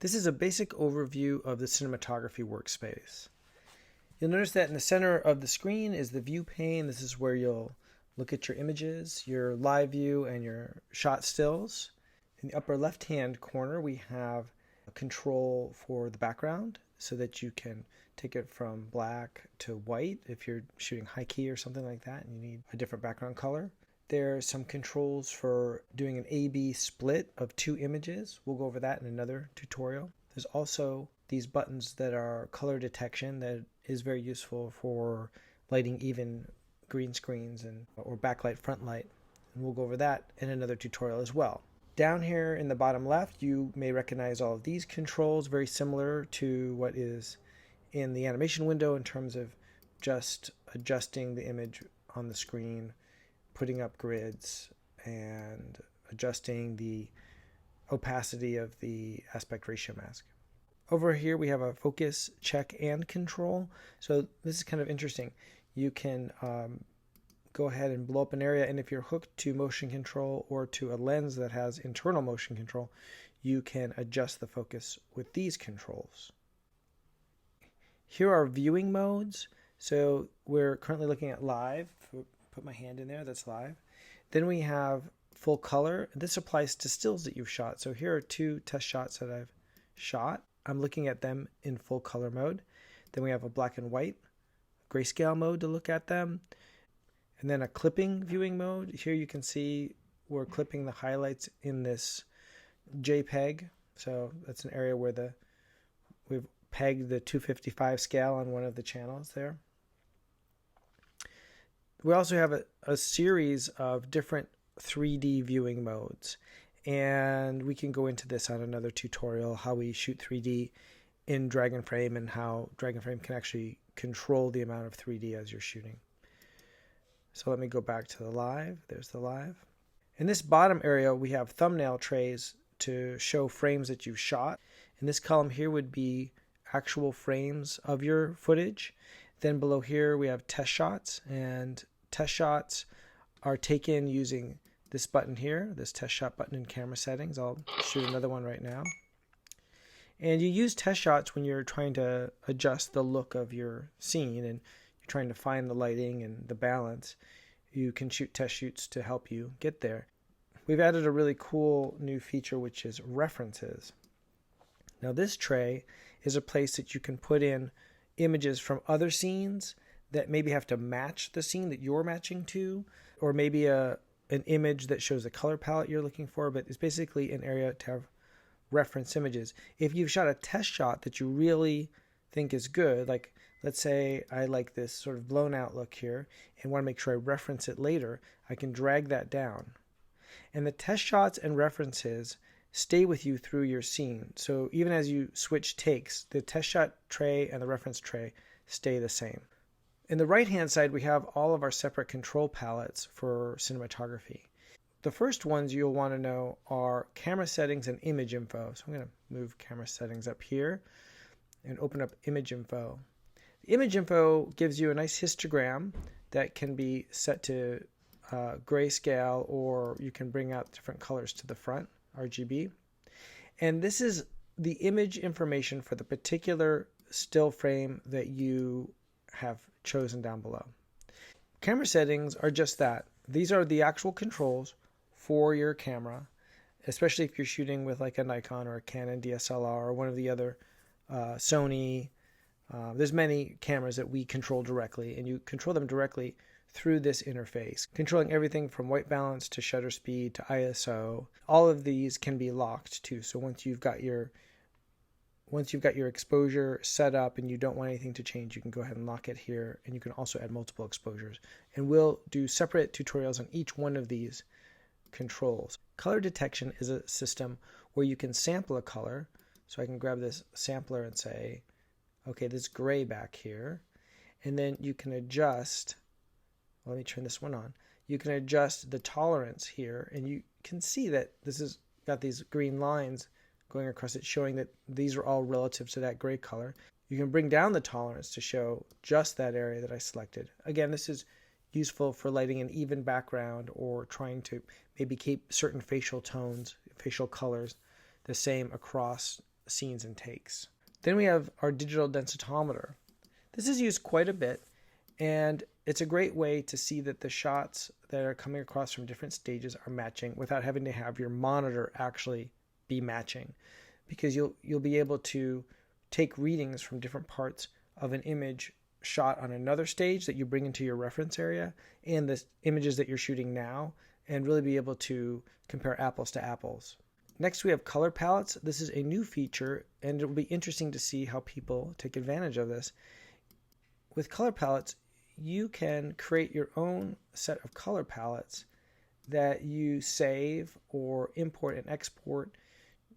This is a basic overview of the cinematography workspace. You'll notice that in the center of the screen is the view pane. This is where you'll look at your images, your live view, and your shot stills. In the upper left-hand corner, we have a control for the background so that you can take it from black to white if you're shooting high key or something like that and you need a different background color. There's some controls for doing an A-B split of two images. We'll go over that in another tutorial. There's also these buttons that are color detection that is very useful for lighting even green screens or backlight, front light. And we'll go over that in another tutorial as well. Down here in the bottom left, you may recognize all of these controls, very similar to what is in the animation window in terms of just adjusting the image on the screen, putting up grids, and adjusting the opacity of the aspect ratio mask. Over here we have a focus, check, and control. So this is kind of interesting. You can go ahead and blow up an area, and if you're hooked to motion control or to a lens that has internal motion control, you can adjust the focus with these controls. Here are viewing modes. So we're currently looking at live. Put my hand in there, that's live. Then we have full color. This applies to stills that you've shot. So here are two test shots that I've shot. I'm looking at them in full color mode. Then we have a black and white grayscale mode to look at them. And then a clipping viewing mode. Here you can see we're clipping the highlights in this JPEG. So that's an area where we've pegged the 255 scale on one of the channels there. We also have a series of different 3D viewing modes, and we can go into this on another tutorial, how we shoot 3D in Dragonframe and how Dragonframe can actually control the amount of 3D as you're shooting. So let me go back to the live. There's the live. In this bottom area, we have thumbnail trays to show frames that you've shot. In this column here would be actual frames of your footage. Then below here we have test shots, and test shots are taken using this button here, this test shot button in camera settings. I'll shoot another one right now. And you use test shots when you're trying to adjust the look of your scene and you're trying to find the lighting and the balance. You can shoot test shoots to help you get there. We've added a really cool new feature, which is references. Now this tray is a place that you can put in images from other scenes that maybe have to match the scene that you're matching to, or maybe an image that shows the color palette you're looking for, but it's basically an area to have reference images. If you've shot a test shot that you really think is good, like let's say I like this sort of blown out look here and want to make sure I reference it later, I can drag that down. And the test shots and references stay with you through your scene. So even as you switch takes, the test shot tray and the reference tray stay the same. In the right-hand side, we have all of our separate control palettes for cinematography. The first ones you'll want to know are camera settings and image info. So I'm going to move camera settings up here and open up image info. The image info gives you a nice histogram that can be set to grayscale, or you can bring out different colors to the front, RGB. And this is the image information for the particular still frame that you have chosen down below. Camera settings are just that. These are the actual controls for your camera, especially if you're shooting with like a Nikon or a Canon DSLR or one of the other Sony. There's many cameras that we control directly, and you control them directly through this interface, controlling everything from white balance to shutter speed to ISO. All of these can be locked too. So once you've got your exposure set up and you don't want anything to change, you can go ahead and lock it here, and you can also add multiple exposures. And we'll do separate tutorials on each one of these controls. Color detection is a system where you can sample a color. So I can grab this sampler and say, okay, this gray back here. And then you can adjust, let me turn this one on. You can adjust the tolerance here, and you can see that this has got these green lines going across it, showing that these are all relative to that gray color. You can bring down the tolerance to show just that area that I selected. Again, this is useful for lighting an even background or trying to maybe keep certain facial tones, facial colors the same across scenes and takes. Then we have our digital densitometer. This is used quite a bit, and it's a great way to see that the shots that are coming across from different stages are matching without having to have your monitor actually be matching, because you'll be able to take readings from different parts of an image shot on another stage that you bring into your reference area and the images that you're shooting now, and really be able to compare apples to apples. Next, we have color palettes. This is a new feature, and it will be interesting to see how people take advantage of this. With color palettes, you can create your own set of color palettes that you save or import and export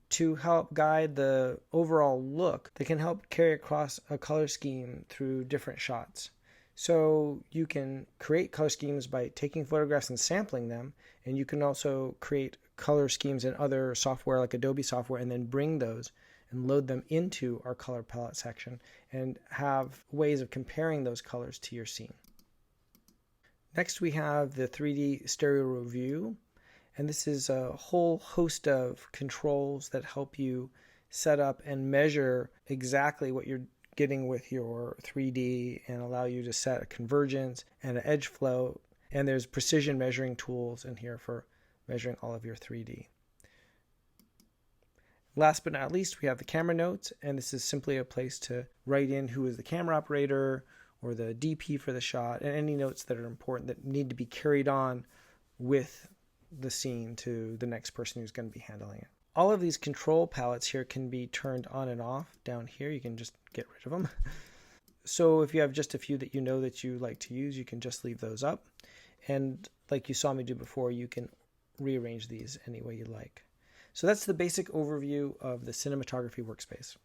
to help guide the overall look that can help carry across a color scheme through different shots. So you can create color schemes by taking photographs and sampling them, and you can also create color schemes in other software like Adobe software and then bring those and load them into our color palette section and have ways of comparing those colors to your scene. Next, we have the 3D stereo review, and this is a whole host of controls that help you set up and measure exactly what you're getting with your 3D and allow you to set a convergence and an edge flow. And there's precision measuring tools in here for measuring all of your 3D. Last but not least, we have the camera notes, and this is simply a place to write in who is the camera operator or the DP for the shot, and any notes that are important that need to be carried on with the scene to the next person who's going to be handling it. All of these control palettes here can be turned on and off down here. You can just get rid of them. So if you have just a few that you know that you like to use, you can just leave those up. And like you saw me do before, you can rearrange these any way you like. So that's the basic overview of the cinematography workspace.